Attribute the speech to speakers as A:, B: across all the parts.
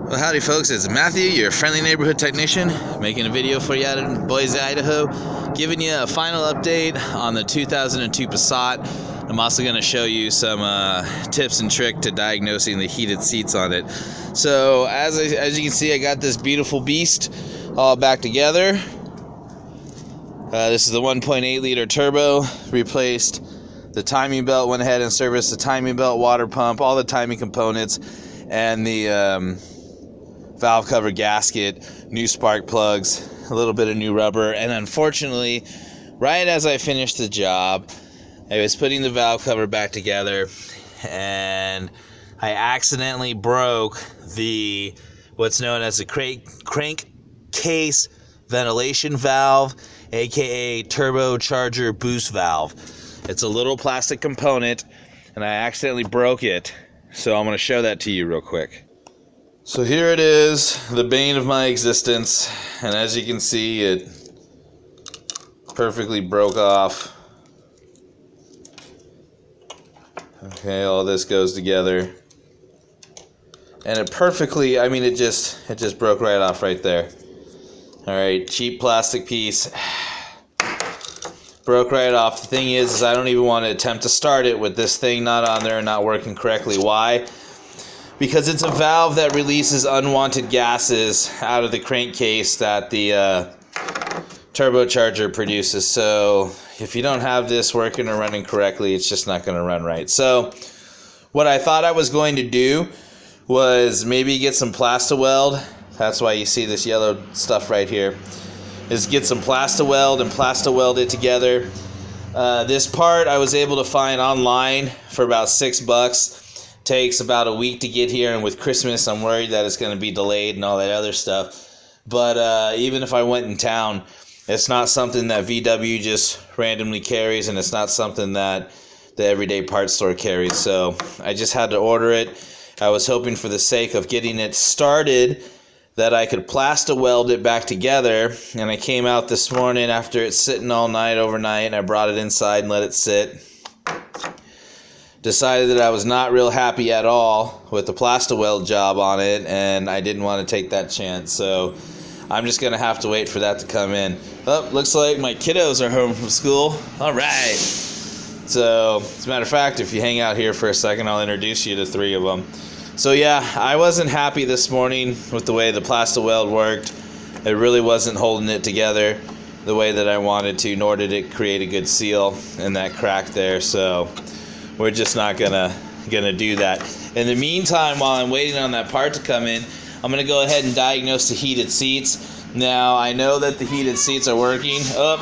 A: Well, howdy folks, it's Matthew, your friendly neighborhood technician, making a video for you out in Boise, Idaho, giving you a final update on the 2002 Passat. I'm also going to show you some tips and tricks to diagnosing the heated seats on it. So as you can see, I got this beautiful beast all back together. This is the 1.8 liter turbo. Replaced the timing belt, went ahead and serviced the timing belt, water pump, all the timing components, and the valve cover gasket, new spark plugs, a little bit of new rubber. And unfortunately, right as I finished the job, I was putting the valve cover back together and I accidentally broke the what's known as a crankcase ventilation valve, aka turbocharger boost valve. It's a little plastic component and I accidentally broke it, so I'm going to show that to you real quick. So here it is, the bane of my existence, and as you can see, it perfectly broke off. Okay, all this goes together, and it perfectly, I mean, it just broke right off right there. All right, cheap plastic piece, broke right off. The thing is I don't even want to attempt to start it with this thing not on there and not working correctly. Why? Because it's a valve that releases unwanted gases out of the crankcase that the turbocharger produces. So if you don't have this working or running correctly, it's just not going to run right. So what I thought I was going to do was maybe get some Plasti-Weld. That's why you see this yellow stuff right here. Is get some Plasti-Weld and Plasti-Weld it together. This part I was able to find online for about $6. Takes about a week to get here, and with Christmas I'm worried that it's going to be delayed and all that other stuff. But even if I went in town, it's not something that VW just randomly carries, and it's not something that the everyday parts store carries. So I just had to order it. I was hoping for the sake of getting it started that I could Plasti-Weld it back together, and I came out this morning after it's sitting all night overnight, and I brought it inside and let it sit. Decided that I was not real happy at all with the Plasti-Weld job on it, and I didn't want to take that chance, so I'm just going to have to wait for that to come in. Oh, looks like my kiddos are home from school. All right. So, as a matter of fact, if you hang out here for a second, I'll introduce you to 3 of them. So yeah, I wasn't happy this morning with the way the Plasti-Weld worked. It really wasn't holding it together the way that I wanted to, nor did it create a good seal in that crack there, so we're just not gonna do that. In the meantime, while I'm waiting on that part to come in, I'm gonna go ahead and diagnose the heated seats. Now, I know that the heated seats are working. Oh,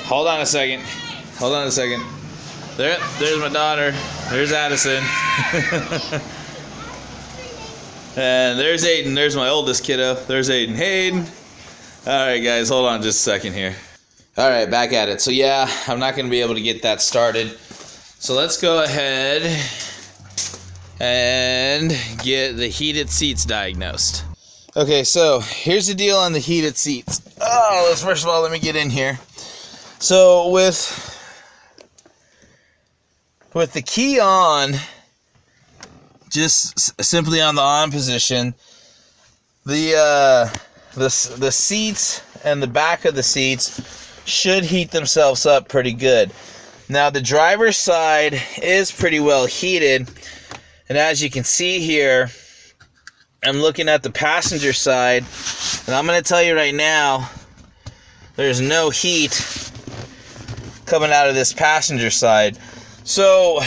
A: hold on a second. There's my daughter. There's Addison. And there's Aiden. There's my oldest kiddo. There's Aiden. Hey, Aiden. All right, guys, hold on just a second here. All right, back at it. So yeah, I'm not gonna be able to get that started. So let's go ahead and get the heated seats diagnosed. Okay, so here's the deal on the heated seats. Oh, first of all, let me get in here. So with the key on, just simply on the on position, the seats and the back of the seats should heat themselves up pretty good. Now the driver's side is pretty well heated, and as you can see here, I'm looking at the passenger side, and I'm going to tell you right now, there's no heat coming out of this passenger side. So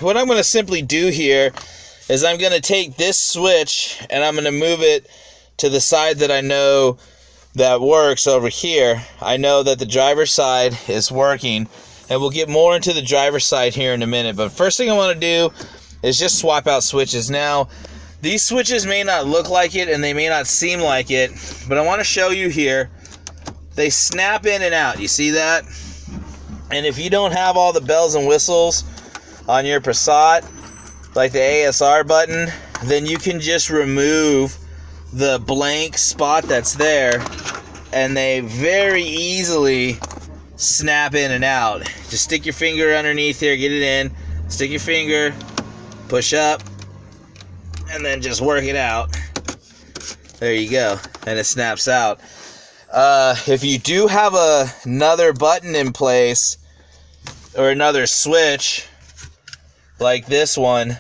A: what I'm going to simply do here is I'm going to take this switch and I'm going to move it to the side that I know that works over here. I know that the driver's side is working, and we'll get more into the driver's side here in a minute. But first thing I want to do is just swap out switches. Now, these switches may not look like it and they may not seem like it, but I want to show you here. They snap in and out. You see that? And if you don't have all the bells and whistles on your Passat, like the ASR button, then you can just remove the blank spot that's there, and they very easily snap in and out. Just stick your finger underneath here, get it in, stick your finger, push up, and then just work it out. There you go, and it snaps out. If you do have another button in place or another switch like this one,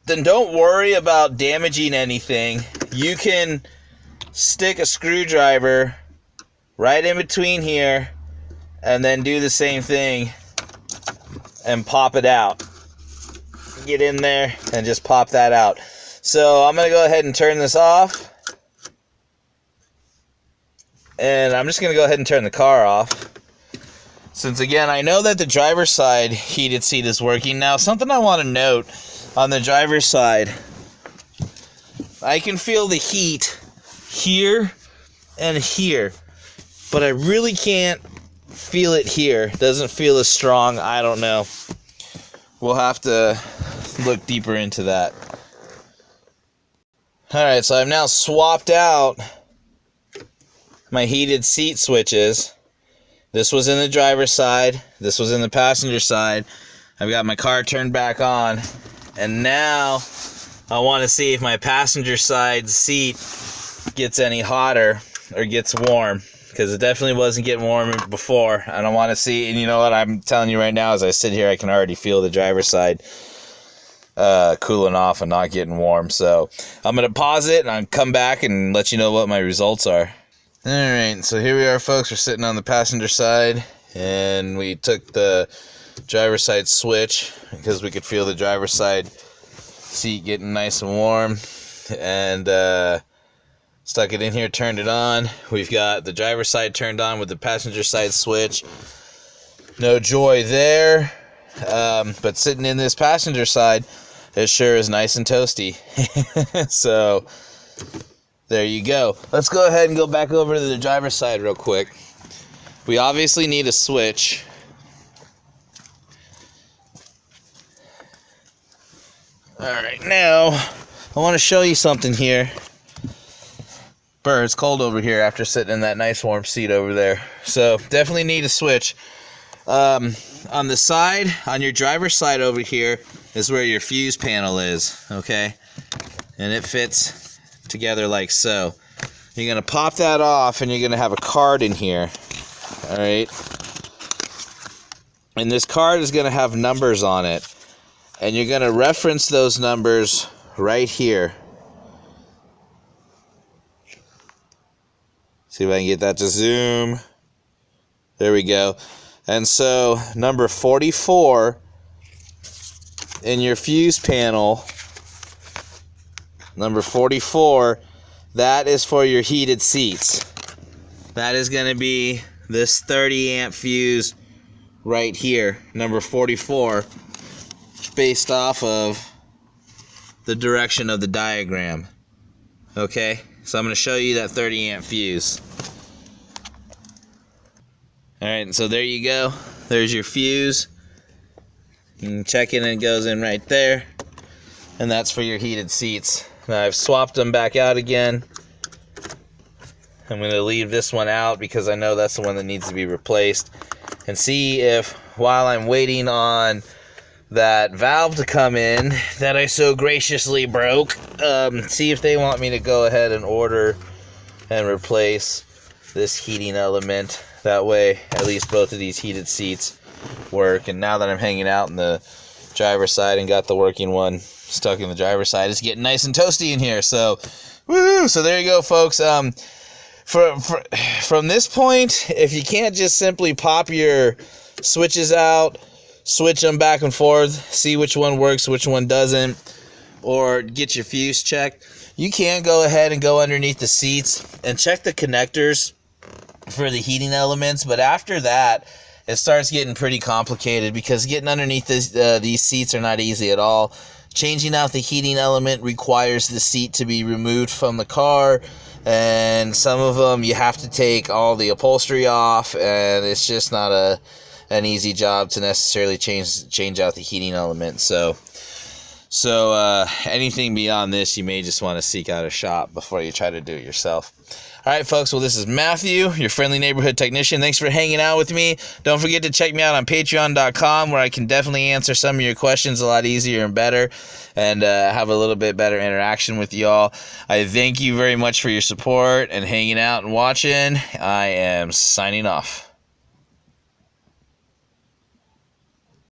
A: then don't worry about damaging anything. You can stick a screwdriver right in between here and then do the same thing and pop it out. Get in there and just pop that out. So I'm going to go ahead and turn this off. And I'm just going to go ahead and turn the car off. Since, again, I know that the driver's side heated seat is working. Now, something I want to note on the driver's side, I can feel the heat here and here, but I really can't feel it here. It doesn't feel as strong. I don't know. We'll have to look deeper into that. Alright, so I've now swapped out my heated seat switches. This was in the driver's side. This was in the passenger side. I've got my car turned back on. And now I want to see if my passenger side seat gets any hotter or gets warm. Because it definitely wasn't getting warm before. And I want to see, and you know what, I'm telling you right now, as I sit here, I can already feel the driver's side cooling off and not getting warm. So I'm going to pause it and I'll come back and let you know what my results are. Alright, so here we are, folks. We're sitting on the passenger side, and we took the driver's side switch because we could feel the driver's side seat getting nice and warm, and stuck it in here, turned it on. We've got the driver's side turned on with the passenger side switch. No joy there, but sitting in this passenger side, it sure is nice and toasty. So there you go. Let's go ahead and go back over to the driver's side real quick. We obviously need a switch. Alright, now I want to show you something here. Brr, it's cold over here after sitting in that nice warm seat over there. So definitely need a switch. On the side, on your driver's side over here, is where your fuse panel is, okay? And it fits together like so. You're going to pop that off and you're going to have a card in here. Alright? And this card is going to have numbers on it. And you're going to reference those numbers right here. See if I can get that to zoom. There we go. And so, number 44 in your fuse panel, number 44, that is for your heated seats. That is going to be this 30 amp fuse right here, number 44, based off of the direction of the diagram. Okay, so I'm going to show you that 30 amp fuse. Alright, so there you go. There's your fuse. You can check in and it goes in right there. And that's for your heated seats. Now I've swapped them back out again. I'm going to leave this one out because I know that's the one that needs to be replaced. And see if, while I'm waiting on that valve to come in that I so graciously broke, see if they want me to go ahead and order and replace this heating element. That way, at least both of these heated seats work. And now that I'm hanging out in the driver's side and got the working one stuck in the driver's side, it's getting nice and toasty in here. So, woo! So there you go, folks. From this point, if you can't just simply pop your switches out, switch them back and forth, see which one works, which one doesn't, or get your fuse checked, you can go ahead and go underneath the seats and check the connectors for the heating elements. But after that, it starts getting pretty complicated because getting underneath these seats are not easy at all. Changing out the heating element requires the seat to be removed from the car, and some of them you have to take all the upholstery off, and it's just not an easy job to necessarily change out the heating element. So anything beyond this, you may just want to seek out a shop before you try to do it yourself. All right, folks. Well, this is Matthew, your friendly neighborhood technician. Thanks for hanging out with me. Don't forget to check me out on patreon.com, where I can definitely answer some of your questions a lot easier and better, and have a little bit better interaction with y'all. I thank you very much for your support and hanging out and watching. I am signing off.